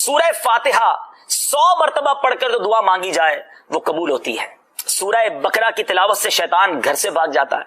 سورہ فاتحہ 100 مرتبہ پڑھ کر جو دعا مانگی جائے وہ قبول ہوتی ہے. سورہ بقرہ کی تلاوت سے شیطان گھر سے بھاگ جاتا ہے.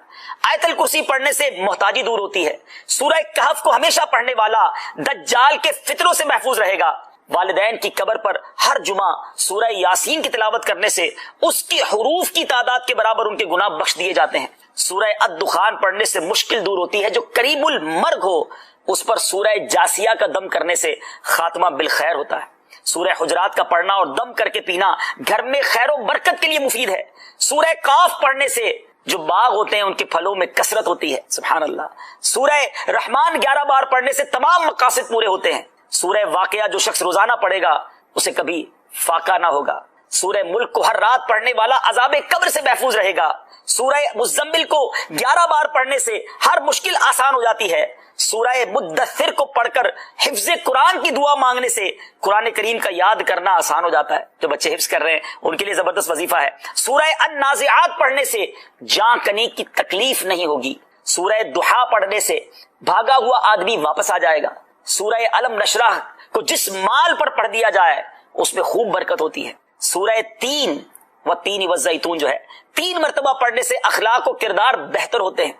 آیت الکرسی پڑھنے سے محتاجی دور ہوتی ہے. سورہ کہف کو ہمیشہ پڑھنے والا دجال کے فتنوں سے محفوظ رہے گا. والدین کی قبر پر ہر جمعہ سورہ یاسین کی تلاوت کرنے سے اس کی حروف کی تعداد کے برابر ان کے گناہ بخش دیے جاتے ہیں. سورہ الدخان پڑھنے سے مشکل دور ہوتی ہے. جو قریب المرگ ہو اس پر سورہ جاسیہ کا دم کرنے سے خاتمہ بالخیر ہوتا ہے. سورہ حجرات کا پڑھنا اور دم کر کے پینا گھر میں خیر و برکت کے لیے مفید ہے. سورہ قاف پڑھنے سے جو باغ ہوتے ہیں ان کے پھلوں میں کثرت ہوتی ہے. سبحان اللہ. سورہ رحمان 11 بار پڑھنے سے تمام مقاصد پورے ہوتے ہیں. سورہ واقعہ جو شخص روزانہ پڑھے گا اسے کبھی فاقہ نہ ہوگا. سورہ ملک کو ہر رات پڑھنے والا عذاب قبر سے محفوظ رہے گا. سورہ مزمل کو 11 بار پڑھنے سے ہر مشکل آسان ہو جاتی ہے. سورہ مدثر کو پڑھ کر حفظ قرآن کی دعا مانگنے سے قرآن کریم کا یاد کرنا آسان ہو جاتا ہے. جو بچے حفظ کر رہے ہیں ان کے لیے زبردست وظیفہ ہے. سورہ النازعات پڑھنے سے جاں کنی کی تکلیف نہیں ہوگی. سورہ دحا پڑھنے سے بھاگا ہوا آدمی واپس آ جائے گا. سورہ علم نشرح کو جس مال پر پڑھ دیا جائے اس میں خوب برکت ہوتی ہے. سورہ تین والزیتون جو ہے 3 مرتبہ پڑھنے سے اخلاق و کردار بہتر ہوتے ہیں.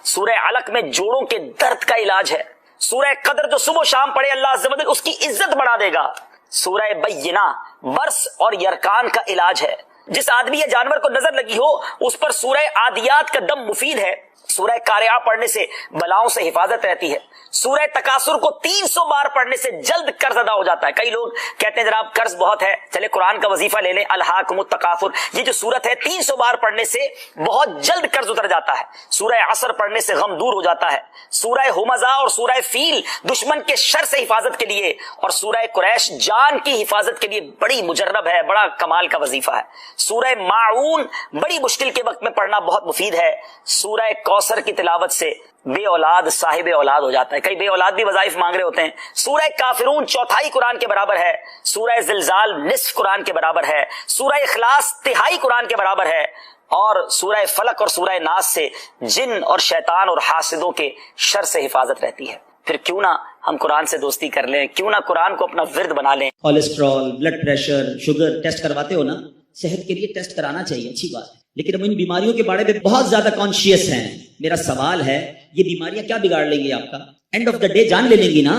سورہ علق میں جوڑوں کے درد کا علاج ہے. سورہ قدر جو صبح و شام پڑھے اللہ عز و جل اس کی عزت بڑھا دے گا. سورہ بینہ برس اور یرکان کا علاج ہے. جس آدمی یا جانور کو نظر لگی ہو اس پر سورہ عادیات کا دم مفید ہے. سورہ قارعہ پڑھنے سے بلاؤں سے حفاظت رہتی ہے. سورہ تکاثر کو 300 بار پڑھنے سے جلد قرض ادا ہو جاتا ہے. کئی لوگ کہتے ہیں جناب قرض بہت ہے, چلے قرآن کا وظیفہ لے لیں. الہاکم التکاثر یہ جو سورت ہے 300 بار پڑھنے سے بہت جلد قرض اتر جاتا ہے. سورہ عصر پڑھنے سے غم دور ہو جاتا ہے. سورہ ہمزہ اور سورہ فیل دشمن کے شر سے حفاظت کے لیے, اور سورہ قریش جان کی حفاظت کے لیے بڑی مجرب ہے, بڑا کمال کا وظیفہ ہے. سورہ ماعون بڑی مشکل کے وقت میں پڑھنا بہت مفید ہے. سورہ کوثر کی تلاوت سے بے اولاد صاحب اولاد ہو جاتا ہے. کئی بے اولاد بھی وظائف مانگ رہے ہوتے ہیں. سورہ کافرون 1/4 قرآن کے برابر ہے. سورہ زلزال نصف قرآن کے برابر ہے. سورہ اخلاص 1/3 قرآن کے برابر ہے. اور سورہ فلق اور سورہ ناس سے جن اور شیطان اور حاسدوں کے شر سے حفاظت رہتی ہے. پھر کیوں نہ ہم قرآن سے دوستی کر لیں, کیوں نہ قرآن کو اپنا ورد بنا لیں. Cholesterol, blood pressure, sugar test کرواتے ہو نا, صحت کے لیے ٹیسٹ کرانا چاہیے, اچھی بات ہے. لیکن ہم ان بیماریوں کے بارے میں بہت زیادہ کانشیس ہیں. میرا سوال ہے یہ بیماریاں کیا بگاڑ لیں گی آپ کا؟ اینڈ آف دا ڈے جان لے لیں گی نا.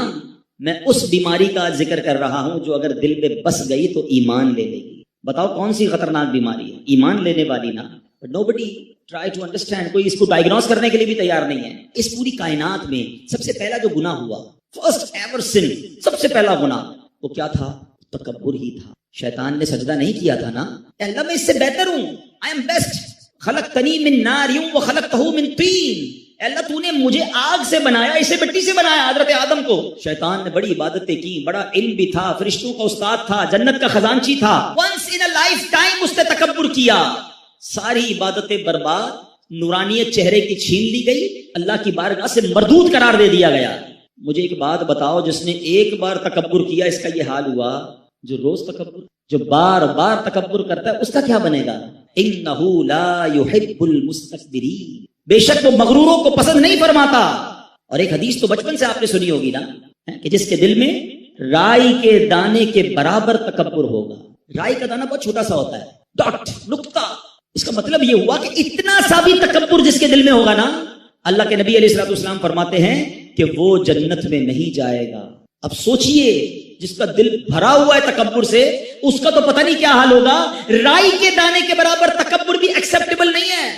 میں اس بیماری کا ذکر کر رہا ہوں جو اگر دل پہ بس گئی تو ایمان لے لے گی. بتاؤ کون سی خطرناک بیماری ہے؟ ایمان لینے والی نا. But nobody try to understand. کوئی اس کو ڈائگنوز کرنے کے لیے بھی تیار نہیں ہے. اس پوری کائنات میں سب سے پہلا جو گناہ ہوا, فرسٹ ایور سن, سب سے پہلا گناہ وہ کیا تھا؟ تکبر ہی تھا. شیطان نے سجدہ نہیں کیا تھا نا, اللہ میں اس سے بہتر ہوں, آئی ایم بیسٹ. خلقتنی من نار وخلقتہ من طین. اللہ تو نے مجھے آگ سے بنایا, اسے مٹی سے بنایا, حضرت آدم کو. شیطان نے بڑی عبادتیں کی, بڑا علم بھی تھا, فرشتوں کا استاد تھا, جنت کا خزانچی تھا. Once in a lifetime اس نے تکبر کیا, ساری عبادتیں برباد, نورانیت چہرے کی چھین لی گئی, اللہ کی بارگاہ سے مردود قرار دے دیا گیا. مجھے ایک بات بتاؤ, جس نے ایک بار تکبر کیا اس کا یہ حال ہوا, جو روز تکبر, جو بار بار تکبر کرتا ہے اس کا کیا بنے گا؟ انہو لا یحب المستکبرین. بے شک وہ مغروروں کو پسند نہیں فرماتا. اور ایک حدیث تو بچپن سے آپ نے سنی ہوگی نا, کہ جس کے دل میں رائی کے دانے کے برابر تکبر ہوگا. رائی کا دانہ بہت چھوٹا سا ہوتا ہے, ڈاٹ, نقطہ. اس کا مطلب یہ ہوا کہ اتنا سا بھی تکبر جس کے دل میں ہوگا نا, اللہ کے نبی علیہ الصلوۃ والسلام فرماتے ہیں کہ وہ جنت میں نہیں جائے گا. اب سوچئے, جس کا دل بھرا ہوا ہے تکبر سے, اس کا تو پتہ نہیں کیا حال ہوگا. رائی کے دانے کے برابر تکبر بھی ایکسیپٹیبل نہیں ہے.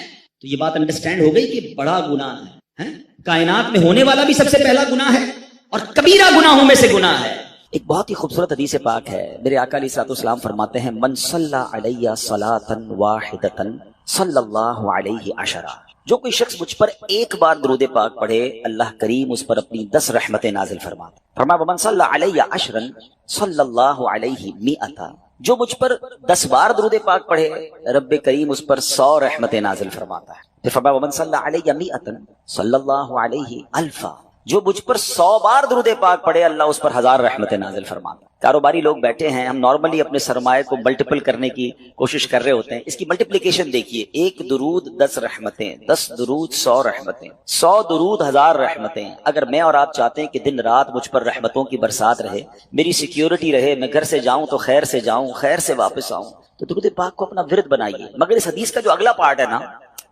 تو یہ بات انڈرسٹینڈ ہو گئی کہ بڑا گناہ ہے, کائنات میں ہونے والا بھی سب سے پہلا گناہ ہے, اور کبیرہ گناہوں میں سے گناہ ہے. ایک بہت ہی خوبصورت حدیث پاک ہے. میرے آقا علیہ الصلوۃ والسلام فرماتے ہیں, من صلی علیہ صلاۃ واحدۃ صلی اللہ علیہ عشرہ. جو کوئی شخص مجھ پر ایک بار درود پاک پڑھے, اللہ کریم اس پر اپنی 10 رحمتیں نازل فرماتا. فرمایا ومن صلی علیہ عشرا صلی اللہ علیہ مئۃ. جو مجھ پر 10 بار درود پاک پڑھے, رب کریم اس پر 100 رحمتیں نازل فرماتا ہے. پھر فرمایا ومن صلی علیہ مئۃ صلی اللہ علیہ الفا. جو مجھ پر 100 بار درود پاک پڑھے اللہ اس پر 1000 رحمتیں نازل فرماتا ہے۔ کاروباری لوگ بیٹھے ہیں، ہم نارملی اپنے سرمایہ کو ملٹیپل کرنے کی کوشش کر رہے ہوتے ہیں، اس کی ملٹیپلیکیشن دیکھیے، 1 درود 10 رحمتیں، 10 درود 100 رحمتیں، 100 درود 1000 رحمتیں۔ اگر میں اور آپ چاہتے ہیں کہ دن رات مجھ پر رحمتوں کی برسات رہے، میری سیکیورٹی رہے، میں گھر سے جاؤں تو خیر سے جاؤں، خیر سے واپس آؤں، تو درود پاک کو اپنا ورد بنائیے۔ مگر اس حدیث کا جو اگلا پارٹ ہے نا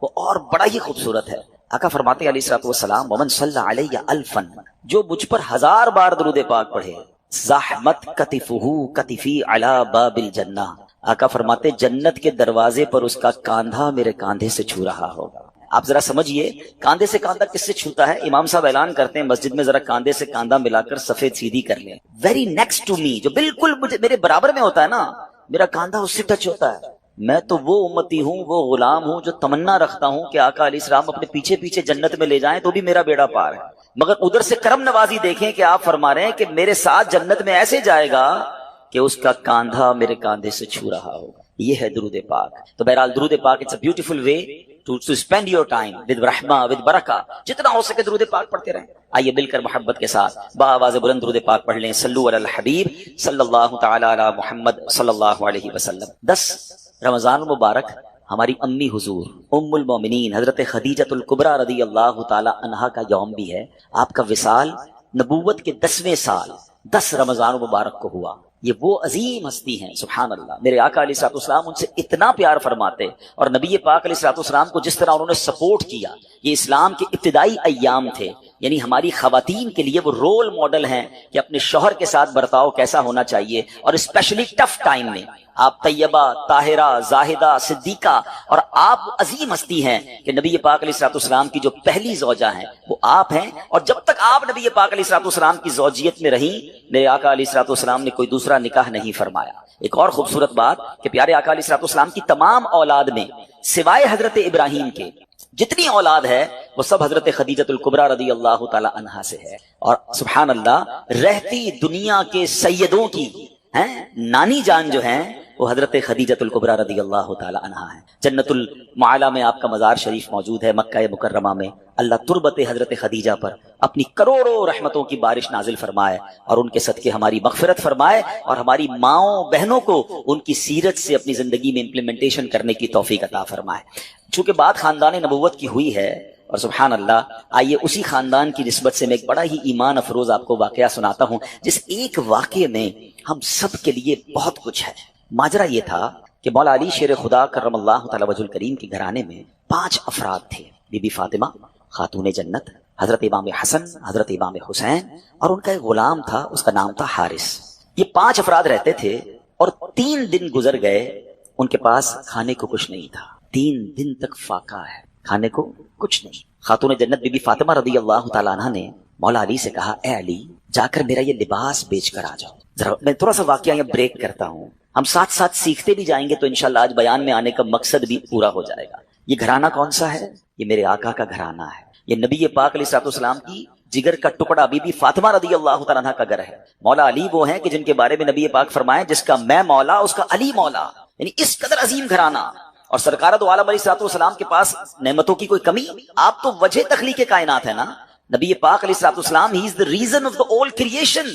وہ اور بڑا ہی خوبصورت ہے۔ آقا فرماتے ہیں علیہ الصلوۃ والسلام ومن صلی علیہ الفا، جو مجھ پر 1000 بار درود پاک پڑھے، زحمت کتفہ کتفی علی باب الجنہ، آقا فرماتے جنت کے دروازے پر اس کا کاندھا میرے کاندھے سے چھو رہا ہوگا۔ آپ ذرا سمجھیے، کاندھے سے کاندھا کس سے چھوتا ہے؟ امام صاحب اعلان کرتے ہیں مسجد میں ذرا کاندھے سے کاندھا ملا کر سفید سیدھی کر لیں، ویری نیکسٹ ٹو می، جو بالکل میرے برابر میں ہوتا ہے نا، میرا کاندھا اس سے ٹچ ہوتا ہے۔ میں تو وہ امتی ہوں، وہ غلام ہوں جو تمنا رکھتا ہوں کہ آقا علیہ السلام اپنے پیچھے پیچھے جنت میں لے جائیں تو بھی میرا بیڑا پار ہے۔ مگر ادھر سے کرم نوازی دیکھیں کہ آپ فرما رہے ہیں کہ میرے ساتھ جنت میں ایسے جائے گا کہ اس کا کاندھا میرے کاندھے سے چھو رہا ہوگا۔ یہ ہے درود پاک۔ تو بہرحال درود پاک it's a beautiful way to spend your time with رحمہ ود برکہ، جتنا ہو سکے درود پاک پڑھتے رہیں۔ آئیے مل کر محبت کے ساتھ بآواز بلند درود پاک پڑھ لیں۔ صلو علی الحبیب صلی اللہ تعالی علی محمد صلی اللہ علیہ وسلم۔ 10 رمضان المبارک ہماری امی حضور ام المومنین حضرت خدیجۃ الکبریٰ رضی اللہ تعالی عنہا کا یوم بھی ہے۔ آپ کا وصال نبوت کے 10ویں سال 10 رمضان المبارک کو ہوا۔ یہ وہ عظیم ہستی ہیں، سبحان اللہ۔ میرے آقا علیہ الصلوۃ والسلام ان سے اتنا پیار فرماتے، اور نبی پاک علیہ الصلوۃ والسلام کو جس طرح انہوں نے سپورٹ کیا، یہ اسلام کے ابتدائی ایام تھے، یعنی ہماری خواتین کے لیے وہ رول ماڈل ہیں کہ اپنے شوہر کے ساتھ برتاؤ کیسا ہونا چاہیے، اور اسپیشلی ٹف ٹائم میں آپ طیبہ، طاہرہ، زاہدہ، صدیقہ، اور آپ عظیم ہستی ہیں کہ نبی پاک علیہ الصلوۃ والسلام کی جو پہلی زوجہ ہیں وہ آپ ہیں، اور جب تک آپ نبی پاک علیہ الصلوۃ والسلام کی زوجیت میں رہیں، میرے آقا علیہ الصلوۃ والسلام نے کوئی دوسرا نکاح نہیں فرمایا۔ ایک اور خوبصورت بات کہ پیارے آقا علیہ الصلوۃ والسلام کی تمام اولاد میں سوائے حضرت ابراہیم کے جتنی اولاد ہے وہ سب حضرت خدیجۃ الکبریٰ رضی اللہ تعالی عنہا سے ہے۔ اور سبحان اللہ، رہتی دنیا کے سیدوں کی نانی جان جو ہیں وہ حضرت خدیجۃ الکبریٰ رضی اللہ تعالی عنہا ہے۔ جنت المعالی میں آپ کا مزار شریف موجود ہے، مکہ مکرمہ میں۔ اللہ تربت حضرت خدیجہ پر اپنی کروڑوں رحمتوں کی بارش نازل فرمائے، اور ان کے صدقے ہماری مغفرت فرمائے، اور ہماری ماؤں بہنوں کو ان کی سیرت سے اپنی زندگی میں امپلیمنٹیشن کرنے کی توفیق عطا فرمائے۔ چونکہ بات خاندان نبوت کی ہوئی ہے، اور سبحان اللہ، آئیے اسی خاندان کی نسبت سے میں ایک بڑا ہی ایمان افروز آپ کو واقعہ سناتا ہوں، جس ایک واقعے میں ہم سب کے لیے بہت کچھ ہے۔ ماجرا یہ تھا کہ مولا علی شیر خدا کرم اللہ تعالی وجہ الکریم کے گھرانے میں 5 افراد تھے، بی بی فاطمہ خاتون جنت، حضرت امام حسن، حضرت امام حسین، اور ان کا ایک غلام تھا، اس کا نام تھا حارث۔ یہ 5 افراد رہتے تھے، اور 3 دن گزر گئے، ان کے پاس کھانے کو کچھ نہیں تھا۔ 3 دن تک فاقہ ہے، کھانے کو کچھ نہیں۔ خاتون جنت بی بی فاطمہ رضی اللہ تعالیٰ عنہ نے مولا علی سے کہا، اے علی، جا کر میرا یہ لباس بیچ کر آ جاؤ۔ ذرا میں تھوڑا سا واقعہ یہ بریک کرتا ہوں، ہم ساتھ ساتھ سیکھتے بھی جائیں گے تو انشاءاللہ آج بیان میں آنے کا مقصد بھی پورا ہو جائے گا۔ یہ گھرانہ کون سا ہے؟ یہ میرے آقا کا گھرانہ ہے، یہ نبی پاک علیہ الصلوۃ والسلام کی جگر کا ٹکڑا بی بی فاطمہ رضی اللہ تعالیٰ عنہ کا گھر ہے۔ مولا علی وہ ہیں کہ جن کے بارے میں نبی پاک فرمائے، جس کا میں مولا اس کا علی مولا، یعنی اس قدر عظیم گھرانہ۔ اور سرکار دو عالم علیہ الصلوۃ والسلام کے پاس نعمتوں کی کوئی کمی؟ آپ تو وجہ تخلیق کائنات ہے نا۔ نبی پاک علیہ الصلوۃ والسلام ہی از the reason of the all creation۔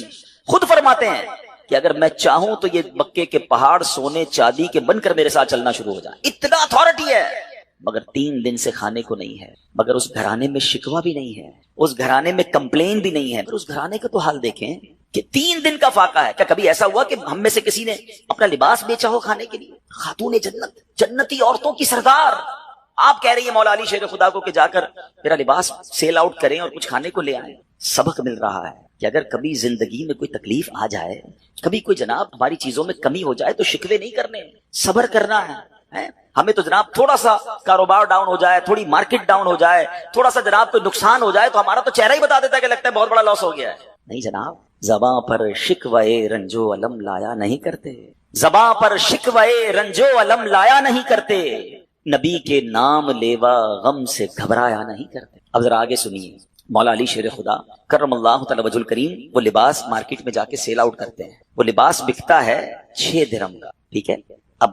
خود فرماتے ہیں کہ اگر میں چاہوں تو یہ مکے کے پہاڑ سونے چاندی کے بن کر میرے ساتھ چلنا شروع ہو جائے، اتنا اتھارٹی ہے۔ مگر 3 دن سے کھانے کو نہیں ہے، مگر اس گھرانے میں شکوہ بھی نہیں ہے، اس گھرانے میں کمپلین بھی نہیں ہے۔ اس گھرانے کا تو حال دیکھیں کہ 3 دن کا فاقہ ہے۔ کیا کبھی ایسا ہوا کہ ہم میں سے کسی نے اپنا لباس بیچا ہو کھانے کے لیے؟ خاتون جنت، جنتی عورتوں کی سردار، آپ کہہ رہی ہیں مولا علی شیر خدا کو کہ جا کر میرا لباس سیل آؤٹ کریں اور کچھ کھانے کو لے آئیں۔ سبق مل رہا ہے کہ اگر کبھی زندگی میں کوئی تکلیف آ جائے، کبھی کوئی جناب ہماری چیزوں میں کمی ہو جائے، تو شکوے نہیں کرنے، صبر کرنا ہے۔ ہمیں تو جناب تھوڑا سا کاروبار ڈاؤن ہو جائے، تھوڑی مارکیٹ ڈاؤن ہو جائے، تھوڑا سا جناب کوئی نقصان ہو جائے تو ہمارا تو چہرہ ہی بتا دیتا ہے کہ لگتا ہے بہت بڑا لاس ہو گیا ہے۔ نہیں جناب، زباں پر شکوے رنجو علم لایا نہیں کرتے، زباں پر شکوے رنجو علم لایا نہیں کرتے، نبی کے نام لیوا غم سے گھبرایا نہیں کرتے۔ اب ذرا آگے سنیے، مولا علی شیر خدا کرم اللہ تعالی وجہ الکریم وہ لباس مارکیٹ میں جا کے سیل آؤٹ کرتے ہیں۔ وہ لباس بکتا ہے 6 درہم کا، ٹھیک ہے۔ اب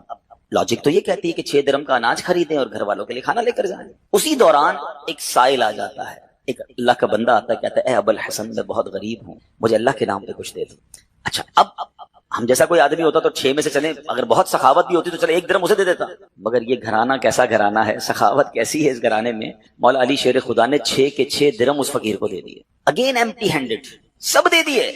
لاجک تو یہ کہتی ہے کہ 6 درہم کا اناج خریدیں اور گھر والوں کے لیے کھانا لے کر جائیں۔ اسی دوران ایک سائل آ جاتا ہے، ایک اللہ کا بندہ آتا ہے, کہتا ہے اے ابو الحسن میں بہت غریب ہوں, مجھے اللہ کے نام پہ کچھ دے دو. اچھا اب ہم جیسا کوئی آدمی ہوتا تو 6 میں سے چلے, اگر بہت سخاوت بھی ہوتی تو چلے 1 درہم اسے دے دیتا, مگر یہ گھرانہ کیسا گھرانہ ہے, سخاوت کیسی ہے اس گھرانے میں. مولا علی شیر خدا نے 6 کے 6 درہم اس فقیر کو دے دیے, اگین ایمپٹی ہینڈڈ, سب دے دیے.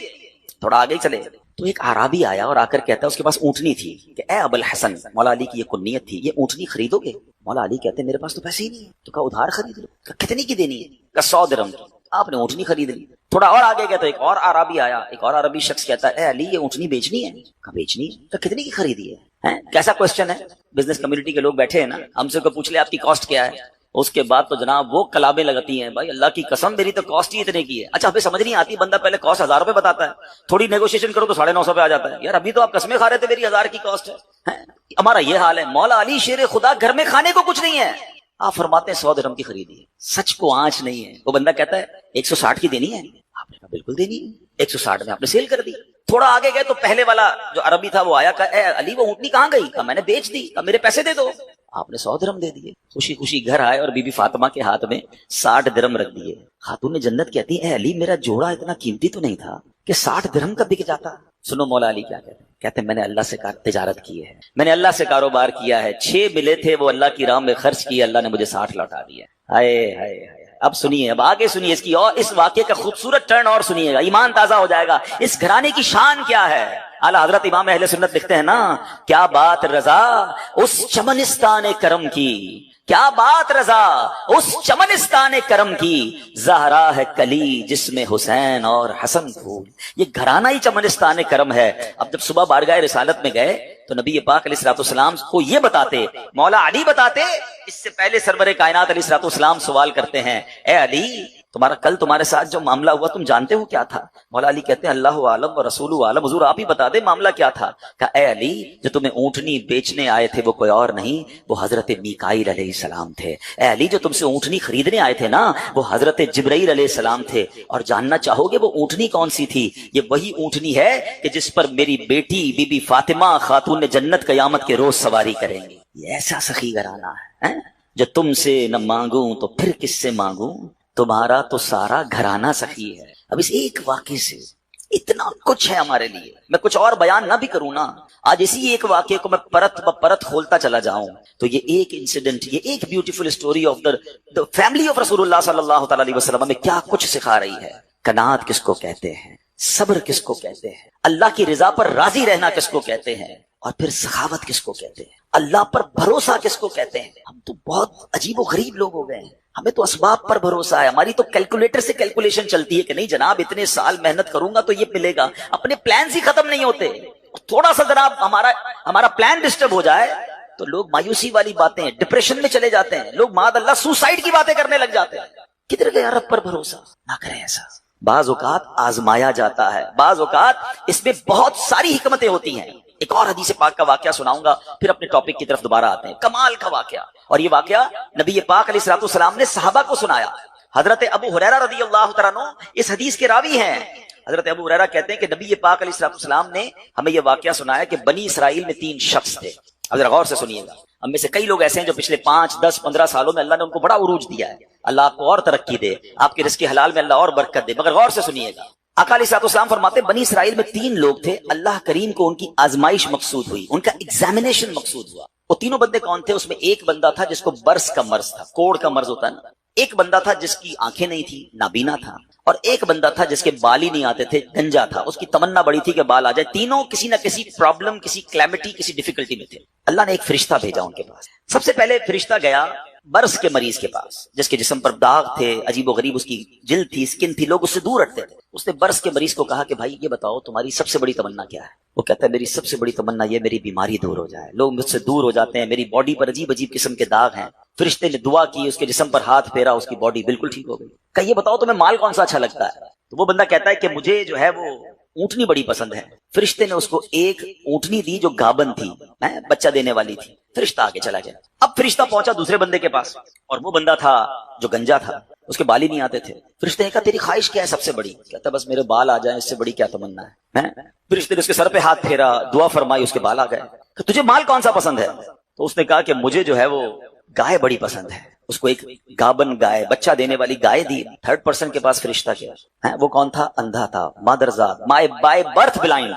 تھوڑا آگے چلے تو ایک اعرابی آیا اور آ کر کہتا ہے, اس کے پاس اونٹنی تھی, کہ اے ابو الحسن, مولا علی کی یہ کنیت تھی, یہ اونٹنی خریدو گے؟ مولا علی کہتے ہیں میرے پاس تو پیسے ہی نہیں ہے. تو کہا ادھار خرید لو. کہا کتنی کی دینی ہے؟ کہا 100 درہم کی. آپ نے اونٹنی خرید لی. تھوڑا اور آگے گیا تو ایک اور اعرابی آیا, ایک اور عربی شخص کہتا ہے اے علی یہ اونٹنی بیچنی ہے؟ کہا بیچنی ہے. کہا کتنی کی خریدی ہے؟ کیسا کوشچن ہے. بزنس کمیونٹی کے لوگ بیٹھے ہیں نا, ہم سے کوئی پوچھ لے آپ کی کاسٹ کیا ہے, اس کے بعد تو جناب وہ کلابیں لگتی ہیں, بھائی اللہ کی قسم میری تو کاسٹ ہی اتنے کی ہے. اچھا ہمیں سمجھ نہیں آتی, بندہ پہلے کاسٹ 1000 روپے بتاتا ہے, تھوڑی نیگوشیشن کرو تو 950 پہ آ جاتا ہے. یار ابھی تو آپ قسمیں کھا رہے تھے میری 1000 کی کاسٹ ہے. ہمارا یہ حال ہے. مولا علی شیر خدا گھر میں کھانے کو کچھ نہیں ہے, آپ فرماتے ہیں 100 درہم کی خریدی ہے. سچ کو آنچ نہیں ہے. وہ بندہ کہتا ہے 160 کی دینی ہے. آپ نے کہا بالکل دینی ہے. 160 میں آپ نے سیل کر دی. تھوڑا آگے گئے تو پہلے والا جو عربی تھا وہ آیا, کہا اے علی وہ اونٹنی کہاں گئی؟ کہا میں نے بیچ دی. کہا میرے پیسے دے دو. آپ نے 100 درہم دے دیے. خوشی خوشی گھر آئے اور بی بی فاطمہ کے ہاتھ میں 60 درہم رکھ دیے. خاتون جنت کہتی اے علی میرا جوڑا اتنا قیمتی تو نہیں تھا کہ 60 درہم کا بک جاتا. سنو مولا علی کیا کہتے ہیں, کہتے ہیں میں نے اللہ سے تجارت کی ہے, میں نے اللہ سے کاروبار کیا ہے, 6 ملے تھے وہ اللہ کی راہ میں خرچ کیے, اللہ نے مجھے 60 لوٹا دیا. ہائے ہائے ہائے. اب سنیے, اب آگے سنیے اس کی اور اس واقعے کا خوبصورت ٹرن اور سنیے گا, ایمان تازہ ہو جائے گا. اس گھرانے کی شان کیا ہے. اعلیٰ حضرت امام اہل سنت لکھتے ہیں نا, کیا بات رضا اس چمنستان کرم کی, کیا بات رضا اس چمنستان کرم کی, زہرا ہے کلی جس میں حسین اور حسن پھول. یہ گھرانہ ہی چمنستان کرم ہے. اب جب صبح بارگاہ رسالت میں گئے تو نبی پاک علیہ الصلوۃ والسلام کو یہ بتاتے, مولا علی بتاتے, اس سے پہلے سرور کائنات علیہ الصلوۃ والسلام سوال کرتے ہیں اے علی تمہارا کل تمہارے ساتھ جو معاملہ ہوا تم جانتے ہو کیا تھا؟ مولا علی کہتے ہیں اللہ عالم و رسول عالم, حضور آپ ہی بتا دیں معاملہ کیا تھا. کہا اے علی جو تمہیں اونٹنی بیچنے آئے تھے وہ کوئی اور نہیں, وہ حضرت میکائیل علیہ السلام تھے. اے علی جو تم سے اونٹنی خریدنے آئے تھے نا وہ حضرت جبرائیل علیہ السلام تھے. اور جاننا چاہو گے وہ اونٹنی کون سی تھی؟ یہ وہی اونٹنی ہے کہ جس پر میری بیٹی بی بی فاطمہ خاتون جنت قیامت کے روز سواری کریں گی. یہ ایسا سخی گھرانہ ہے جو تم سے نہ مانگوں تو پھر کس سے مانگوں, تمہارا تو سارا گھرانہ سخی ہے. اب اس ایک واقعے سے اتنا کچھ ہے ہمارے لیے, میں کچھ اور بیان نہ بھی کروں نا, آج اسی ایک واقعے کو میں پرت پرت کھولتا چلا جاؤں تو یہ ایک انسیڈنٹ, یہ ایک beautiful story of the family of رسول اللہ صلی اللہ تعالی علیہ وسلم میں کیا کچھ سکھا رہی ہے. قناعت کس کو کہتے ہیں, صبر کس کو کہتے ہیں, اللہ کی رضا پر راضی رہنا کس کو کہتے ہیں, اور پھر سخاوت کس کو کہتے ہیں, اللہ پر بھروسہ کس کو کہتے ہیں. ہم تو بہت عجیب و غریب لوگ ہو گئے ہیں, ہمیں تو اسباب پر بھروسہ ہے, ہماری تو کیلکولیٹر سے کیلکولیشن چلتی ہے کہ نہیں جناب اتنے سال محنت کروں گا تو یہ ملے گا. اپنے پلانز ہی ختم نہیں ہوتے. تھوڑا سا جناب ہمارا پلان ڈسٹرب ہو جائے تو لوگ مایوسی والی باتیں, ڈپریشن میں چلے جاتے ہیں, لوگ معاذ اللہ سوسائڈ کی باتیں کرنے لگ جاتے ہیں. کدھر گیا رب پر بھروسہ؟ نہ کریں ایسا. بعض اوقات آزمایا جاتا ہے, بعض اوقات اس میں بہت ساری حکمتیں ہوتی ہیں. ایک اور حدیث پاک کا واقعہ سناؤں گا, پھر اپنے ٹاپک کی طرف دوبارہ آتے ہیں. کمال کا واقعہ, اور یہ واقعہ نبی پاک علیہ الصلوۃ والسلام نے صحابہ کو سنایا. حضرت ابو ہریرہ رضی اللہ تعالیٰ عنہ اس حدیث کے راوی ہیں. حضرت ابو ہریرہ کہتے ہیں کہ نبی پاک علیہ الصلوۃ والسلام نے ہمیں یہ واقعہ سنایا کہ بنی اسرائیل میں 3 شخص تھے. اب ذرا غور سے سنیے گا, ہم میں سے کئی لوگ ایسے ہیں جو پچھلے 5, 10, 15 سالوں میں اللہ نے ان کو بڑا عروج دیا ہے. اللہ آپ کو اور ترقی دے, آپ کے رزق حلال میں اللہ اور برکت دے, مگر غور سے سنیے گا. آقا علیہ الصلوۃ والسلام فرماتے بنی اسرائیل میں 3 لوگ تھے, اللہ کریم کو ان کی آزمائش مقصود ہوئی, ان کا ایگزامینیشن مقصود ہوا. وہ تینوں بندے کون تھے؟ اس میں ایک بندہ تھا جس کو برس کا مرض تھا, کوڑ کا مرض ہوتا ہے نا. ایک بندہ تھا جس کی آنکھیں نہیں تھی, نابینا تھا. اور ایک بندہ تھا جس کے بال ہی نہیں آتے تھے, گنجا تھا. اس کی تمنا بڑی تھی کہ بال آ جائے. تینوں کسی نہ کسی پرابلم, کسی کلیمٹی, کسی ڈیفیکلٹی میں تھے. اللہ نے ایک فرشتہ بھیجا ان کے پاس. سب سے پہلے فرشتہ گیا برس کے مریض کے پاس, جس کے جسم پر داغ تھے, عجیب و غریب اس کی جلد تھی, سکن تھی, لوگ اس سے دور ہٹتے تھے. اس نے برس کے مریض کو کہا کہ بھائی یہ بتاؤ تمہاری سب سے بڑی تمنا کیا ہے؟ وہ کہتا ہے میری سب سے بڑی تمنا یہ میری بیماری دور ہو جائے. لوگ مجھ سے دور ہو جاتے ہیں, میری باڈی پر عجیب عجیب قسم کے داغ ہیں. فرشتے نے دعا کی, اس کے جسم پر ہاتھ پھیرا, اس کی باڈی بالکل ٹھیک ہو گئی. کہ یہ بتاؤ تمہیں مال کون سا اچھا لگتا ہے؟ تو وہ بندہ کہتا ہے کہ مجھے جو ہے وہ اونٹنی بڑی پسند ہے. فرشتے نے اس کو ایک اونٹنی دی جو گابن تھی, بچہ دینے والی تھی. فرشتہ آگے چلا گیا. اب فرشتہ پہنچا دوسرے بندے کے پاس, اور وہ بندہ تھا جو گنجا تھا, اس کے بال ہی نہیں آتے تھے. فرشتے نے کہا تیری خواہش کیا ہے سب سے بڑی؟ کہتا بس میرے بال آ جائیں, اس سے بڑی کیا تمنا ہے. فرشتے نے اس کے سر پہ ہاتھ پھیرا, دعا فرمائی, اس کے بال آ گئے. کہ تجھے مال کون سا پسند ہے؟ تو اس نے کہا کہ مجھے جو ہے وہ گائے بڑی پسند ہے. اس کو ایک گابن گائے بچہ دینے والی گائے دی. تھرڈ پرسن کے پاس فرشتہ کیا وہ کون تھا؟ اندھا تھا. مادرزاد بائی برتھ بلائنڈ.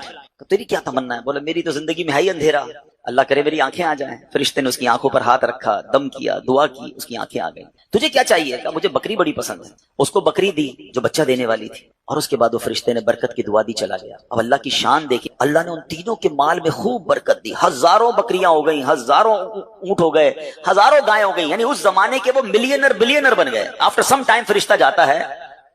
تیری کیا تمنا ہے؟ بولا میری تو زندگی میں ہے ہی اندھیرا, اللہ کرے میری آنکھیں آ جائیں. فرشتے نے اس کی آنکھوں پر ہاتھ رکھا, دم کیا, دعا کی, اس کی آنکھیں آ گئی. تجھے کیا چاہیے؟ کہا مجھے بکری بڑی پسند ہے. اس کو بکری دی جو بچہ دینے والی تھی, اور اس کے بعد وہ فرشتے نے برکت کی دعا دی, چلا گیا. اب اللہ کی شان دیکھی, اللہ نے ان تینوں کے مال میں خوب برکت دی. ہزاروں بکریاں ہو گئیں, ہزاروں اونٹ ہو گئے, ہزاروں گائیں ہو گئی. یعنی اس زمانے کے وہ ملینر بلینر بن گئے. آفٹر سم ٹائم فرشتہ جاتا ہے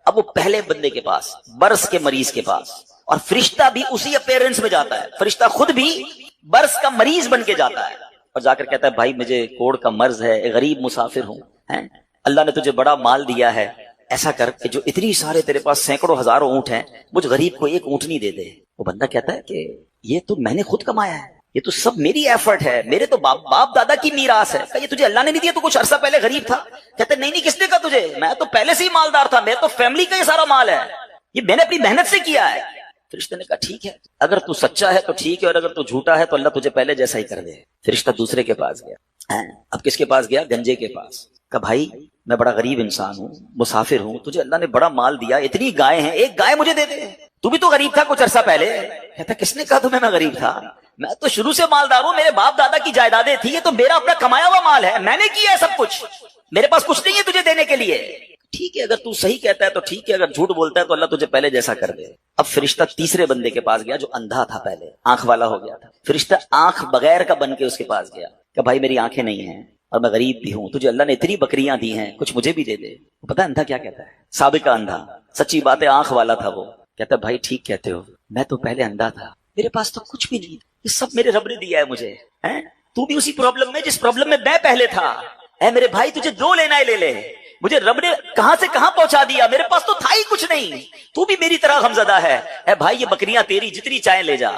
اب وہ پہلے بندے کے پاس, برس کے مریض کے پاس, اور فرشتہ بھی اسی اپیرنس میں جاتا ہے. فرشتہ خود بھی برس کا مریض بن کے جاتا ہے اور جا کر کہتا ہے بھائی مجھے کوڑ کا مرض ہے, غریب مسافر ہوں, اللہ نے تجھے بڑا مال دیا ہے, ایسا کر کہ جو اتنی سارے تیرے پاس سینکڑوں ہزاروں اونٹ ہیں, مجھ غریب کو ایک اونٹنی دے دے. وہ بندہ کہتا ہے کہ یہ تو میں نے خود کمایا ہے, یہ تو سب میری ایفرٹ ہے, میرے تو باپ دادا کی میراث ہے. کہ یہ تجھے اللہ نے نہیں دیا, تو کچھ عرصہ پہلے غریب تھا. کہتے نہیں کس نے کہا تجھے, میں تو پہلے سے ہی مالدار تھا, میرے تو فیملی کا یہ سارا مال ہے, یہ میں نے اپنی محنت سے کیا ہے. فرشتے نے کہا ٹھیک ہے, اگر تو سچا ہے تو ٹھیک ہے, اور اگر تو جھوٹا ہے تو اللہ تجھے پہلے جیسا ہی کر دے. فرشتہ دوسرے کے پاس گیا. اب کس کے پاس گیا؟ گنجے کے پاس. کہا بھائی میں بڑا غریب انسان ہوں, مسافر ہوں, تجھے اللہ نے بڑا مال دیا, اتنی گائے ہیں, ایک گائے مجھے دے دے. تو بھی تو غریب تھا کچھ عرصہ پہلے. کہتا کس نے کہا تمہیں میں غریب تھا؟ میں تو شروع سے مالدار ہوں, میرے باپ دادا کی جائیدادیں تھی, یہ تو میرا اپنا کمایا ہوا مال ہے, میں نے کیا ہے سب کچھ, میرے پاس کچھ نہیں ہے تجھے دینے کے لیے. ٹھیک ہے, اگر تو صحیح کہتا ہے تو ٹھیک ہے, اگر جھوٹ بولتا ہے تو اللہ تجھے پہلے جیسا کر دے. اب فرشتہ تیسرے بندے کے پاس گیا جو اندھا تھا, پہلے آنکھ والا ہو گیا تھا. فرشتہ آنکھ بغیر کا بن کے اس کے پاس گیا کہ بھائی میری آنکھیں نہیں ہیں اور میں غریب بھی ہوں, تجھے اللہ نے اتنی بکریاں دی ہیں, کچھ مجھے بھی دے دے. پتہ ہے اندھا کیا کہتا ہے؟ سابقہ اندھا, سچی بات ہے آنکھ والا تھا. وہ کہتا بھائی ٹھیک کہتے ہو, میں تو پہلے اندھا تھا, میرے پاس تو کچھ بھی نہیں, یہ سب میرے رب نے دیا ہے مجھے. تو بھی اسی پرابلم میں جس پرابلم میں میں پہلے تھا. اے میرے بھائی تجھے جو لینا ہے لے لے, مجھے رب نے کہاں سے کہاں پہنچا دیا, میرے پاس تو تھا ہی کچھ نہیں, تو بھی میری طرح غمزدہ ہے. اے بھائی یہ بکریاں تیری, جتنی چاہیں لے جا.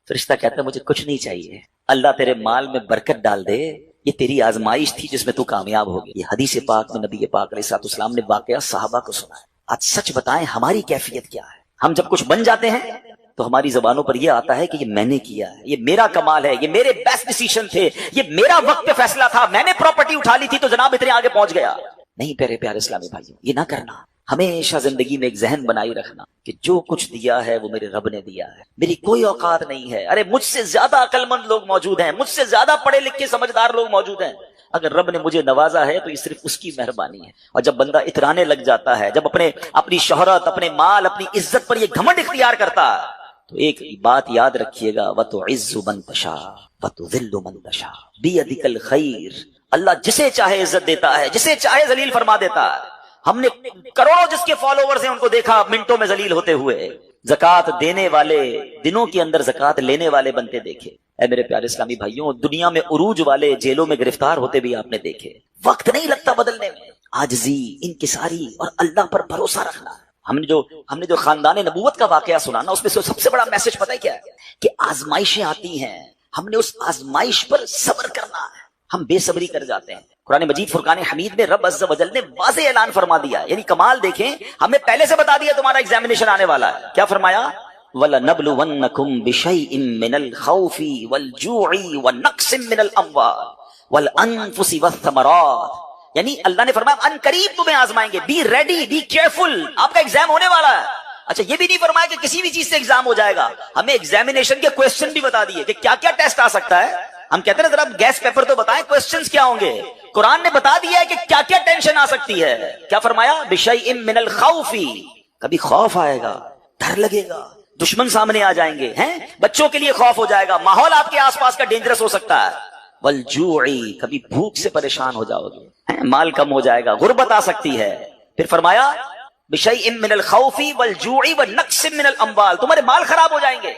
فرشتہ کہتا ہے مجھے کچھ نہیں چاہیے, اللہ تیرے مال میں برکت ڈال دے, یہ تیری آزمائش تھی جس میں تو کامیاب ہو گئی. یہ حدیث پاک میں نبی پاک علیہ السلام نے واقعہ صحابہ کو سنا ہے. آج سچ بتائیں ہماری کیفیت کیا ہے؟ ہم جب کچھ بن جاتے ہیں تو ہماری زبانوں پر یہ آتا ہے کہ یہ میں نے کیا ہے, یہ میرا کمال ہے, یہ میرے بیسٹ ڈیسیشن تھے, یہ میرا وقت پہ فیصلہ تھا, میں نے پراپرٹی اٹھا لی تھی تو جناب اتنے آگے پہنچ گیا. نہیں پیارے پیارے اسلامی بھائیوں, یہ نہ کرنا. ہمیشہ زندگی میں ایک ذہن بنائی رکھنا کہ جو کچھ دیا ہے وہ میرے رب نے دیا ہے, میری کوئی اوقات نہیں ہے. ارے مجھ سے زیادہ عقل مند لوگ موجود ہیں, مجھ سے زیادہ پڑھے لکھے سمجھدار لوگ موجود ہیں. اگر رب نے مجھے نوازا ہے تو یہ صرف اس کی مہربانی ہے. اور جب بندہ اترانے لگ جاتا ہے, جب اپنی شہرت, اپنے مال, اپنی عزت پر یہ گھمنڈ اختیار کرتا ہے, تو ایک بات یاد رکھیے گا, وَتُعِزُّ مَن تَشَاءُ وَتُذِلُّ مَن تَشَاءُ بِيَدِكَ الْخَيْرُ. اللہ جسے چاہے عزت دیتا ہے, جسے چاہے ذلیل فرما دیتا ہے. ہم نے کروڑوں جس کے فالوورز ہیں ان کو دیکھا منٹوں میں ذلیل ہوتے ہوئے. زکات دینے والے دنوں کے اندر زکات لینے والے بنتے دیکھے. اے میرے پیارے اسلامی بھائیوں, دنیا میں عروج والے جیلوں میں گرفتار ہوتے بھی آپ نے دیکھے. وقت نہیں لگتا بدلنے میں. عاجزی, انکساری اور اللہ پر بھروسہ رکھنا. ہم نے جو خاندان نبوت کا واقعہ سنا نا, اس میں سب سے بڑا میسج پتہ ہے کیا ہے؟ کہ آزمائشیں آتی ہیں, ہم نے اس آزمائش پر صبر کرنا ہے. ہم بے صبری کر جاتے ہیں. قرآن مجید فرقان حمید میں رب عز و جل نے واضح اعلان فرما دیا, یعنی کمال دیکھیں, ہمیں پہلے سے بتا دیا تمہارا ایگزامینیشن آنے والا ہے. کیا فرمایا؟ وَلَنَبْلُوَنَّكُمْ بِشَيْءٍ مِّنَ الْخَوْفِ وَالْجُوعِ وَنَقْصٍ مِّنَ الْأَمْوَالِ وَالْأَنفُسِ وَالثَّمَرَاتِ. یعنی اللہ نے فرمایا ان قریب تمہیں آزمائیں گے, بی ریڈی, بی کیئرفل, آپ کا ایگزام ہونے والا ہے. اچھا یہ بھی نہیں فرمایا کہ کسی بھی چیز سے ایگزام ہو جائے گا, ہمیں ایگزامینیشن کے کوسچن بھی بتا دیے کہ کیا کیا ٹیسٹ آ سکتا ہے. ہم کہتے ہیں ذرا گیس پیپر تو بتائیں, کوسچنز کیا ہوں گے. قرآن نے بتا دیا ہے کہ کیا کیا ٹینشن آ سکتی ہے. کیا فرمایا؟ بِشَيْءٍ مِّنَ الْخَوْفِ, کبھی خوف آئے گا, ڈر لگے گا, دشمن سامنے آ جائیں گے, بچوں کے لیے خوف ہو جائے گا, ماحول آپ کے آس پاس کا ڈینجرس ہو سکتا ہے. وَالْجُوعِ, کبھی بھوک سے پریشان ہو جاؤ گے, مال کم ہو جائے گا, غربت آ سکتی ہے. پھر فرمایا بِشَيْءٍ مِّنَ الْخَوْفِ وَالْجُوعِ وَنَقْصٍ مِّنَ الْأَمْوَالِ, تمہارے مال خراب ہو جائیں گے.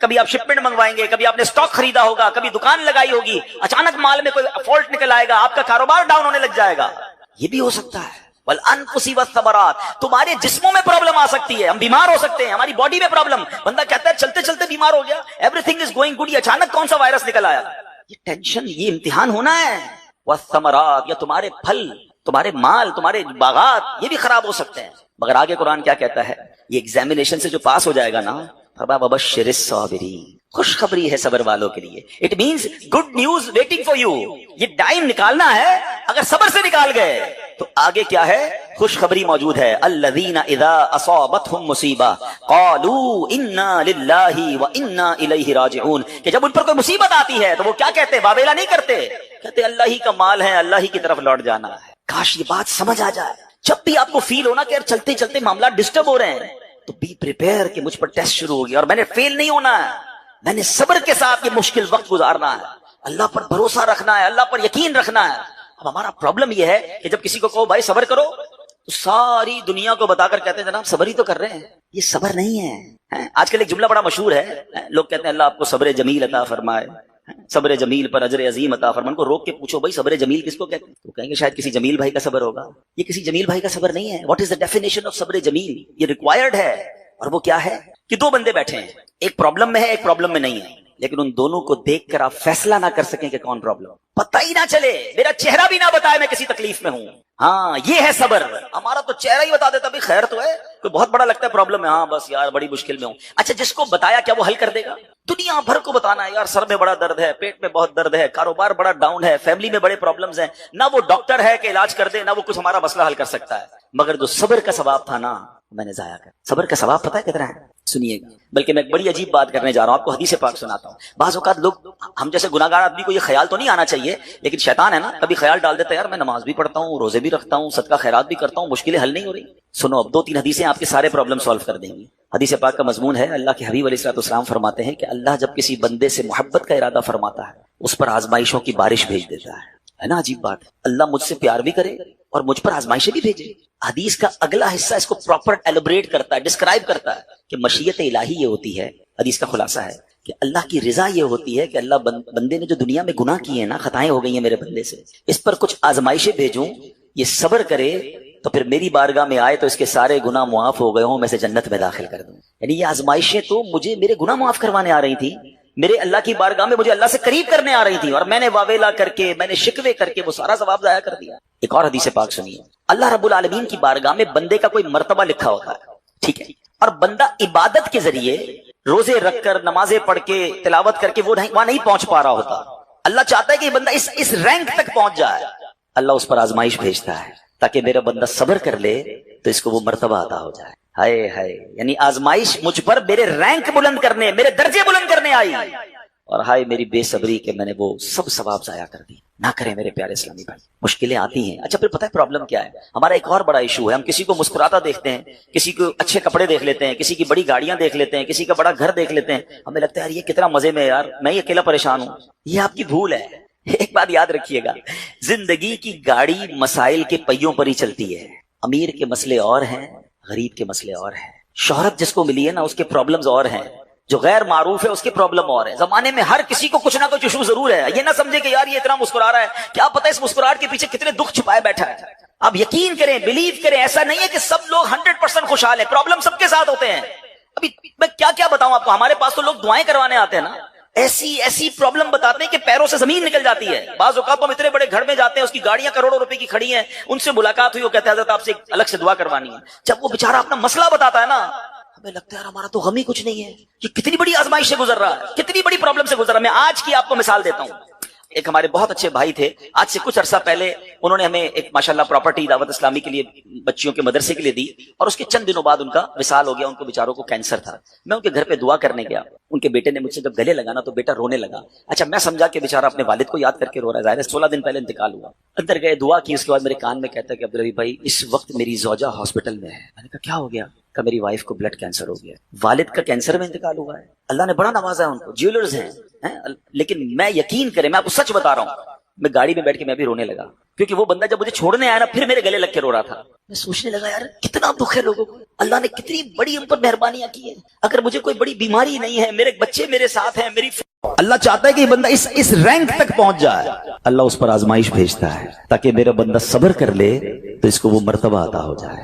کبھی آپ شپمنٹ منگوائیں گے, کبھی آپ نے سٹاک خریدا ہوگا, کبھی دکان لگائی ہوگی, اچانک مال میں کوئی فالٹ نکل آئے گا, آپ کا کاروبار ڈاؤن ہونے لگ جائے گا. یہ بھی ہو سکتا ہے. وَالْأَنفُسِ وَالثَّمَرَاتِ, تمہارے جسموں میں پرابلم آ سکتی ہے, ہم بیمار ہو سکتے ہیں, ہماری باڈی میں پرابلم. بندہ کہتا ہے چلتے چلتے بیمار ہو گیا, every thing is going good, اچانک کون سا وائرس نکل آیا. یہ ٹینشن, یہ امتحان ہونا ہے. وَالثَّمَرَاتِ, یا تمہارے پھل, تمہارے مال, تمہارے باغات, یہ بھی خراب ہو سکتے ہیں. مگر آگے قرآن کیا کہتا ہے؟ یہ ایگزامینیشن سے جو پاس ہو جائے گا نا, وَبَشِّرِ الصَّابِرِينَ, خوشخبری ہے صبر والوں کے لیے. It means good news waiting for you. یہ ٹائم نکالنا ہے اگر صبر سے نکال گئے تو آگے کیا ہے؟ خوشخبری موجود ہے. الذین اذا اصابتهم مصیبہ قالوا انا للہ وانا الیہ راجعون، کہ جب ان پر کوئی مصیبت آتی ہے تو وہ کیا کہتے ہیں؟ واویلا نہیں کرتے، کہتے اللہ ہی کا مال ہے، اللہ ہی کی طرف لوٹ جانا ہے. کاش یہ بات سمجھ آ جائے. جب بھی آپ کو فیل ہونا کہ یار چلتے چلتے معاملات ڈسٹرب ہو رہے ہیں تو بی پریپیئر کہ مجھ پر ٹیسٹ شروع ہو گیا اور میں نے فیل نہیں ہونا ہے، میں نے صبر کے ساتھ یہ مشکل وقت گزارنا ہے، اللہ پر بھروسہ رکھنا ہے، اللہ پر یقین رکھنا ہے. اب ہمارا پرابلم یہ ہے کہ جب کسی کو کہو بھائی صبر کرو تو ساری دنیا کو بتا کر کہتے ہیں جناب صبر ہی تو کر رہے ہیں. یہ صبر نہیں ہے. آج کل ایک جملہ بڑا مشہور ہے، لوگ کہتے ہیں اللہ آپ کو صبر جمیل عطا فرمائے، صبر جمیل پر اجر عظیم عطا فرمائے. ان کو روک کے پوچھو بھائی صبر جمیل کس کو کہتے ہیں؟ تو کہیں گے شاید کسی جمیل بھائی کا صبر ہوگا. یہ کسی جمیل بھائی کا صبر نہیں ہے. What is the definition of صبر جمیل؟ یہ ریکوائرڈ ہے. اور وہ کیا ہے کہ دو بندے بیٹھے ہیں، ایک پرابلم میں ہے ایک پرابلم میں نہیں ہے، لیکن ان دونوں کو دیکھ کر آپ فیصلہ نہ کر سکیں کہ کون پرابلم، پتہ ہی نہ چلے، میرا چہرہ بھی نہ بتائے میں کسی تکلیف میں ہوں. ہاں یہ ہے صبر. ہمارا تو چہرہ ہی بتا دیتا بھی خیر تو ہے، کوئی بہت بڑا لگتا ہے پرابلم ہے، ہاں بس یار بڑی مشکل میں ہوں. اچھا جس کو بتایا کیا وہ حل کر دے گا؟ دنیا بھر کو بتانا ہے یار سر میں بڑا درد ہے، پیٹ میں بہت درد ہے، کاروبار بڑا ڈاؤن ہے، فیملی میں بڑے پرابلمز ہیں. نہ وہ ڈاکٹر ہے کہ علاج کر دے، نہ وہ کچھ ہمارا مسئلہ حل کر سکتا ہے. مگر جو صبر کا ثواب تھا نا میں نے ضائع کر. صبر کا ثواب پتہ ہے کتنا ہے؟ سنیے گا. بلکہ میں ایک بڑی عجیب بات کرنے جا رہا ہوں، آپ کو حدیث پاک سناتا ہوں. بعض اوقات لوگ ہم جیسے گناہگار آدمی کو یہ خیال تو نہیں آنا چاہیے، لیکن شیطان ہے نا کبھی خیال ڈال دیتا ہے یار میں نماز بھی پڑھتا ہوں، روزے بھی رکھتا ہوں، صدقہ خیرات بھی کرتا ہوں، مشکلیں حل نہیں ہو رہی. سنو اب 2-3 حدیثیں آپ کے سارے پرابلم سالو کر دیں گی. حدیث پاک کا مضمون ہے اللہ کے حبیب علیہ الصلوۃ والسلام فرماتے ہیں کہ اللہ جب کسی بندے سے محبت کا ارادہ فرماتا ہے اس پر آزمائشوں کی بارش بھیج دیتا ہے نا. عجیب بات ہے. اللہ مجھ سے پیار بھی کرے اور مجھ پر آزمائشیں بھی بھیجے. حدیث کا اگلا حصہ اس کو پراپر ایلوبریٹ کرتا ہے، ڈسکرائب کرتا ہے کہ مشیت الہی یہ ہوتی ہے. حدیث کا خلاصہ ہے کہ اللہ کی رضا یہ ہوتی ہے کہ اللہ بندے نے جو دنیا میں گناہ کیے ہیں نا، خطائیں ہو گئی ہیں میرے بندے سے، اس پر کچھ آزمائشیں بھیجوں، یہ صبر کرے تو پھر میری بارگاہ میں آئے تو اس کے سارے گناہ معاف ہو گئے ہوں، میں سے جنت میں داخل کر دوں. یعنی یہ آزمائشیں تو مجھے میرے گناہ معاف کروانے آ رہی تھی، میرے اللہ کی بارگاہ میں مجھے اللہ سے قریب کرنے آ رہی تھی، اور میں نے واویلا کر کے میں نے شکوے کر کے وہ سارا ثواب ضائع کر دیا. ایک اور حدیث پاک سنیے. اللہ رب العالمین کی بارگاہ میں بندے کا کوئی مرتبہ لکھا ہوتا ہے، ٹھیک ہے، اور بندہ عبادت کے ذریعے روزے رکھ کر نمازیں پڑھ کے تلاوت کر کے وہ وہاں نہیں پہنچ پا رہا ہوتا. اللہ چاہتا ہے کہ بندہ اس رینک تک پہنچ جائے. اللہ اس پر آزمائش بھیجتا ہے تاکہ میرا بندہ صبر کر لے تو اس کو وہ مرتبہ عطا ہو جائے. ہائے ہائے، یعنی آزمائش مجھ پر میرے رینک بلند کرنے، میرے درجے بلند کرنے آئی، اور ہائے میری بے صبری کہ میں نے وہ سب ثواب ضائع کر دی. نہ کریں میرے پیارے اسلامی بھائی. مشکلیں آتی ہیں. اچھا پھر پتہ ہے پرابلم کیا ہے؟ ہمارا ایک اور بڑا ایشو ہے، ہم کسی کو مسکراتا دیکھتے ہیں، کسی کو اچھے کپڑے دیکھ لیتے ہیں، کسی کی بڑی گاڑیاں دیکھ لیتے ہیں، کسی کا بڑا گھر دیکھ لیتے ہیں، ہمیں لگتا ہے یار یہ کتنا مزے میں، یار میں ہی اکیلا پریشان ہوں. یہ آپ کی بھول ہے. ایک بات یاد رکھیے گا، زندگی کی گاڑی مسائل کے پہیوں پر ہی چلتی ہے. امیر کے مسئلے اور ہیں، غریب کے مسئلے اور ہیں. شہرت جس کو ملی ہے نا اس کے پرابلمز اور ہیں، جو غیر معروف ہے اس کے پرابلم اور ہے. زمانے میں ہر کسی کو کچھ نہ کچھ ایشو ضرور ہے. یہ نہ سمجھے کہ یار یہ اتنا مسکرا رہا ہے، کیا پتہ اس مسکراہٹ کے پیچھے کتنے دکھ چھپائے بیٹھا ہے. آپ یقین کریں، بلیو کریں، ایسا نہیں ہے کہ سب لوگ 100% خوشحال ہیں. پرابلم سب کے ساتھ ہوتے ہیں. ابھی میں کیا بتاؤں آپ کو، ہمارے پاس تو لوگ دعائیں کروانے آتے ہیں نا، ایسی پرابلم بتاتے ہیں کہ پیروں سے زمین نکل جاتی ہے. بعض اوقات ہم اتنے بڑے گھر میں جاتے ہیں، اس کی گاڑیاں کروڑوں روپے کی کھڑی ہیں، ان سے ملاقات ہوئی، وہ کہتے ہیں حضرت آپ سے الگ سے دعا کروانی ہے. جب وہ بیچارہ اپنا مسئلہ بتاتا ہے نا، ہمیں لگتا ہے یار ہمارا تو غم ہی کچھ نہیں ہے، کہ کتنی بڑی آزمائش سے گزر رہا ہے، کتنی بڑی پرابلم سے گزر رہا ہے. میں آج کی آپ کو مثال دیتا ہوں. ایک ہمارے بہت اچھے بھائی تھے، آج سے کچھ عرصہ پہلے انہوں نے ہمیں ایک ماشاءاللہ پراپرٹی دعوت اسلامی کے لیے بچیوں کے مدرسے کے لیے دی، اور اس کے چند دنوں بعد ان کا وصال ہو گیا. ان کو بیچاروں کو کینسر تھا. میں ان کے گھر پہ دعا کرنے گیا. ان کے بیٹے نے مجھ سے جب گلے لگا نا تو بیٹا رونے لگا. اچھا میں سمجھا کہ بیچارہ اپنے والد کو یاد کر کے رو رہا ہے، ظاہر ہے 16 دن پہلے انتقال ہوا. اندر گئے، دعا کی، اس کے بعد میرے کان میں کہتا ہے کہ عبدالرحیم بھائی اس وقت میری زوجہ ہاسپٹل میں ہے. میں نے کہا کیا ہو گیا؟ کہ میری وائف کو بلڈ کینسر ہو گیا. والد کا کینسر میں انتقال ہوا ہے. اللہ نے بڑا نوازا ہے ان کو، جیولرز ہیں. لیکن میں یقین کریں، میں آپ کو سچ بتا رہا ہوں، میں گاڑی میں بیٹھ کے میں بھی رونے لگا، کیونکہ وہ بندہ جب مجھے چھوڑنے آیا نا پھر میرے گلے لگ کے رو رہا تھا. میں سوچنے لگا یار کتنا دکھ ہے لوگوں کو، اللہ نے کتنی بڑی ان پر مہربانیاں کی ہیں. اگر مجھے کوئی بڑی بیماری نہیں ہے، میرے بچے میرے ساتھ ہیں، اللہ چاہتا ہے کہ یہ بندہ اس رینک تک پہنچ جائے. اللہ اس پر آزمائش بھیجتا ہے تاکہ میرا بندہ صبر کر لے تو اس کو وہ مرتبہ عطا ہو جائے.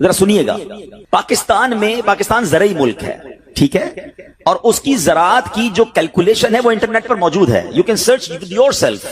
ذرا سنیے گا. پاکستان زرعی ملک ہے, ٹھیک ہے, اور اس کی زراعت کی جو کیلکولیشن ہے وہ انٹرنیٹ پر موجود ہے. You can search your self.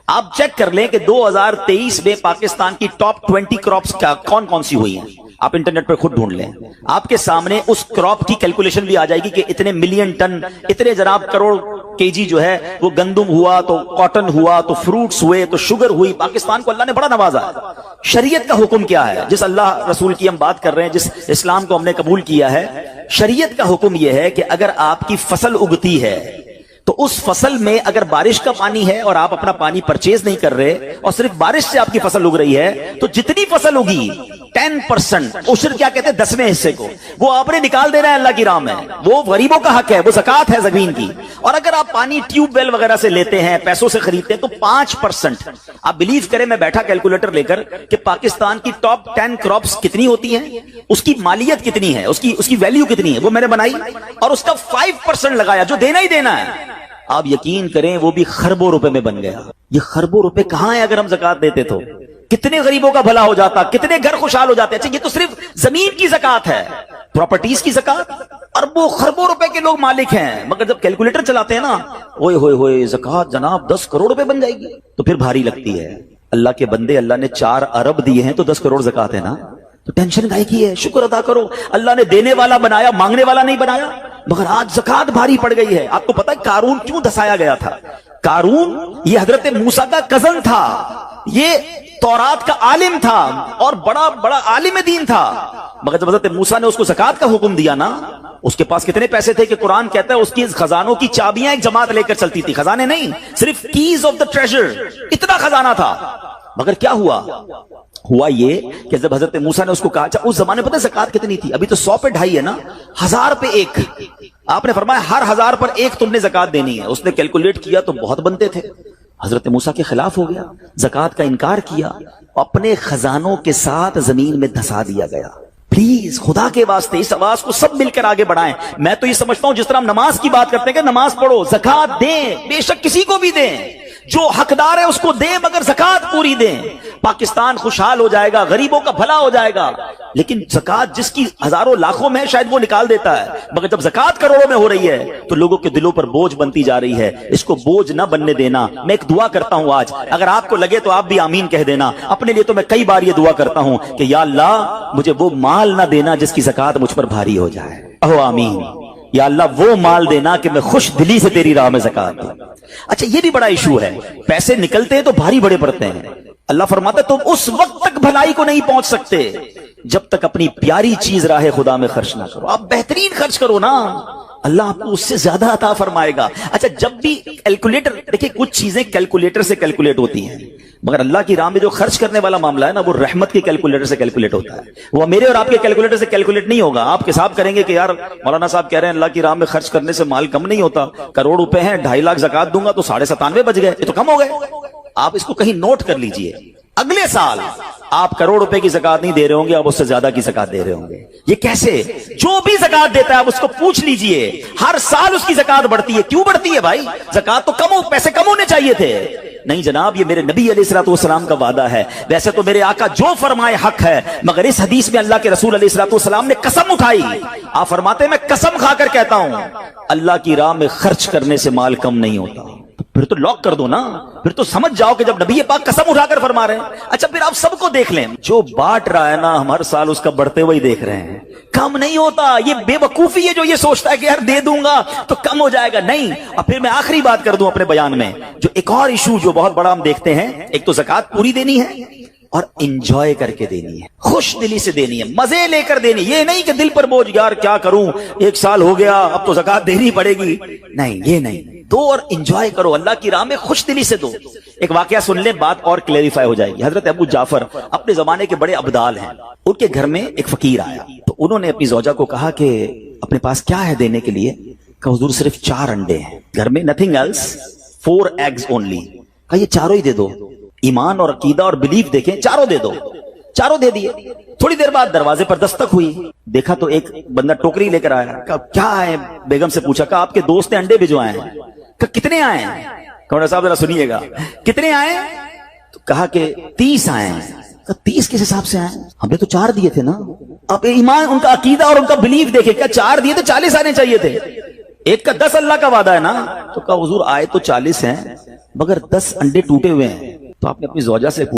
آپ چیک کر لیں کہ 2023 میں پاکستان کی ٹاپ 20 کراپس کون کون سی ہوئی ہیں. آپ انٹرنیٹ پر خود ڈھونڈ لیں, آپ کے سامنے اس کراپ کی کیلکولیشن بھی آ جائے گی کہ اتنے ملین ٹن, اتنے جناب کروڑ کے جی جو ہے وہ گندم ہوا, تو کاٹن ہوا, تو فروٹس ہوئے, تو شوگر ہوئی. پاکستان کو اللہ نے بڑا نوازا ہے. شریعت کا حکم کیا ہے؟ جس اللہ رسول کی ہم بات کر رہے ہیں, جس اسلام کو ہم نے قبول کیا ہے, شریعت کا حکم یہ ہے کہ اگر آپ کی فصل اگتی ہے تو اس فصل میں اگر بارش کا پانی ہے اور آپ اپنا پانی پرچیز نہیں کر رہے اور صرف بارش سے آپ کی فصل اگ رہی ہے, تو جتنی فصل اگی 10% عشر کیا کہتے ہیں 10ویں حصے کو, وہ آپ نے نکال دینا ہے اللہ کی راہ میں. وہ غریبوں کا حق ہے, وہ زکات ہے زمین کی. اور اگر آپ پانی ٹیوب ویل وغیرہ سے لیتے ہیں, پیسوں سے خریدتے ہیں, تو 5%. آپ بلیو کریں, میں بیٹھا کیلکولیٹر لے کر کہ پاکستان کی ٹاپ 10 کراپس کتنی ہوتی ہیں, اس کی مالیت کتنی ہے, اس کی ویلیو کتنی ہے, وہ میں نے بنائی اور اس کا 5% لگایا جو دینا ہی دینا ہے. آپ یقین کریں وہ بھی خربوں روپے میں بن گیا. یہ خربوں روپے کہاں ہیں؟ اگر ہم زکات دیتے تو کتنے غریبوں کا بھلا ہو جاتا, کتنے گھر خوشحال ہو جاتے. اچھا یہ تو صرف زمین کی زکات ہے, پراپرٹیز کی زکات اربوں خربوں روپے کے لوگ مالک ہیں. مگر جب کیلکولیٹر چلاتے ہیں نا, اوئے ہوئے ہوئے زکات جناب 10 کروڑ روپے بن جائے گی, تو پھر بھاری لگتی ہے. اللہ کے بندے, اللہ نے 4 ارب دیے ہیں تو 10 کروڑ زکات ہے نا, تو ٹینشن کائے کی ہے؟ شکر ادا کرو. اللہ نے دینے والا بنایا, مانگنے والا نہیں بنایا. مگر آج زکات بھاری پڑ گئی ہے. آپ کو پتا ہے قارون کیوں دھسایا گیا تھا؟ قارون یہ حضرت موسیٰ کا کزن تھا, یہ تورات کا عالم تھا اور بڑا عالم دین تھا. مگر جب حضرت موسیٰ نے اس کو زکات کا حکم دیا نا, اس کے پاس کتنے پیسے تھے کہ قرآن کہتا ہے اس کی خزانوں کی چابیاں ایک جماعت لے کر چلتی تھی. خزانے نہیں, صرف کیز آف دا ٹریجر, اتنا خزانہ تھا. مگر کیا ہوا یہ کہ جب حضرت موسیٰ نے اس کو کہا, اچھا اس زمانے پتہ زکات کتنی تھی؟ ابھی تو 100 پہ 2.5 ہے نا, 1000 پہ 1. آپ نے فرمایا ہر 1000 پر 1 تم نے زکات دینی ہے. اس نے کیلکولیٹ کیا تو بہت بنتے تھے. حضرت موسیٰ کے خلاف ہو گیا, زکات کا انکار کیا, اپنے خزانوں کے ساتھ زمین میں دھسا دیا گیا. پلیز خدا کے واسطے اس آواز کو سب مل کر آگے بڑھائیں. میں تو یہ سمجھتا ہوں جس طرح ہم نماز کی بات کرتے ہیں کہ نماز پڑھو, زکات دیں, بے شک کسی کو بھی دیں, جو حقدار ہے اس کو دیں, مگر زکات پوری دیں. پاکستان خوشحال ہو جائے گا, غریبوں کا بھلا ہو جائے گا. لیکن زکات جس کی ہزاروں لاکھوں میں شاید وہ نکال دیتا ہے, مگر جب زکات کروڑوں میں ہو رہی ہے تو لوگوں کے دلوں پر بوجھ بنتی جا رہی ہے. اس کو بوجھ نہ بننے دینا. میں ایک دعا کرتا ہوں آج, اگر آپ کو لگے تو آپ بھی آمین کہہ دینا. اپنے لیے تو میں کئی بار یہ دعا کرتا ہوں کہ یا اللہ مجھے وہ مال نہ دینا جس کی زکات مجھ پر بھاری ہو جائے. اوہ آمین. یا اللہ وہ مال دینا کہ میں خوش دلی سے تیری راہ میں زکات دوں. اچھا یہ بھی بڑا ایشو ہے, پیسے نکلتے ہیں تو بھاری بڑے پڑتے ہیں. اللہ فرماتا ہے تم اس وقت تک بھلائی کو نہیں پہنچ سکتے جب تک اپنی پیاری چیز راہ خدا میں خرچ نہ کرو. آپ بہترین خرچ کرو نا, اللہ آپ کو اس سے زیادہ عطا فرمائے گا. اچھا جب بھی کیلکولیٹر, دیکھیں کچھ چیزیں کیلکولیٹر سے کیلکولیٹ ہوتی ہیں, مگر اللہ کی راہ میں جو خرچ کرنے والا معاملہ ہے نا, وہ رحمت کے کیلکولیٹر سے کیلکولیٹ ہوتا ہے. وہ میرے اور آپ کے کیلکولیٹر سے کیلکولیٹ نہیں ہوگا. آپ حساب کریں گے کہ یار مولانا صاحب کہہ رہے ہیں اللہ کی راہ میں خرچ کرنے سے مال کم نہیں ہوتا, کروڑ روپے ہیں 2.5 لاکھ زکات دوں گا تو 97.5 بچ گئے, یہ تو کم ہو گئے. آپ اس کو کہیں نوٹ کر لیجئے, اگلے سال آپ کروڑ روپے کی زکات نہیں دے رہے ہوں گے, آپ اس سے زیادہ کی زکات دے رہے ہوں گے. یہ کیسے؟ جو بھی زکات دیتا ہے آپ اس کو پوچھ لیجئے, ہر سال اس کی زکات بڑھتی ہے. کیوں بڑھتی ہے بھائی؟ زکات تو پیسے کم ہونے چاہیے تھے. نہیں جناب, یہ میرے نبی علیہ الصلوۃ والسلام کا وعدہ ہے. ویسے تو میرے آقا جو فرمائے حق ہے, مگر اس حدیث میں اللہ کے رسول علیہ الصلوۃ والسلام نے قسم اٹھائی. آپ فرماتے ہیں میں قسم کھا کر کہتا ہوں اللہ کی راہ میں خرچ کرنے سے مال کم نہیں ہوتا. پھر تو لاک کر دو نا, پھر تو سمجھ جاؤ کہ جب نبی پاک قسم اٹھا کر فرما رہے ہیں. اچھا پھر آپ سب کو دیکھ لیں, جو بانٹ رہا ہے نا ہم ہر سال اس کا بڑھتے ہوئے دیکھ رہے ہیں, کم نہیں ہوتا. یہ بے وقوفی ہے جو یہ سوچتا ہے کہ یار دے دوں گا تو کم ہو جائے گا. نہیں. اور پھر میں آخری بات کر دوں اپنے بیان میں, جو ایک اور ایشو جو بہت بڑا ہم دیکھتے ہیں, ایک تو زکات پوری دینی ہے اور انجوائے کر کے دینی ہے, خوش دلی سے دینی ہے, مزے لے کر دینی. یہ نہیں کہ دل پر بوجھ, یار کیا کروں 1 سال ہو گیا اب تو زکات دینی پڑے گی. نہیں, یہ نہیں. دو اور انجوائے کرو, اللہ کی راہ میں خوش دلی سے دو. ایک واقعہ سن لیں, بات اور کلیریفائی ہو جائے گی. حضرت ابو جعفر اپنے زمانے کے بڑے ابدال ہیں. ان کے گھر میں ایک فقیر آیا تو انہوں نے اپنی زوجہ کو کہا کہ اپنے پاس کیا ہے دینے کے لیے؟ کہ حضور صرف 4 انڈے ہیں گھر میں, nothing else, 4 eggs only. کہا یہ 4 ہی دے دو. ایمان اور عقیدہ اور بلیف دیکھیں, 4 دے دو. 4 دے دیے. تھوڑی دیر بعد دروازے پر دستک ہوئی, دیکھا تو ایک بندہ ٹوکری لے کر آیا. کہا کیا ہے؟ بیگم سے پوچھا. کہا آپ کے دوست نے انڈے بھجوائے ہیں. کہا کتنے آئے ہیں؟ کمرہ صاحب ذرا سنیے گا، کتنے آئے؟ تو کہا کہ 30 آئے ہیں۔ 30 کس حساب سے آئے؟ ہم نے تو 4 دیے تھے نا۔ اب ایمان، ان کا عقیدہ اور ان کا بلیف دیکھے، کیا 4 دیے تو 40 آنے چاہیے تھے؟ ایک کا 10 اللہ کا وعدہ ہے نا۔ تو کہا حضور آئے تو 40 ہیں مگر 10 انڈے ٹوٹے ہوئے ہیں، تو آپ نے اپنی زوجہ سے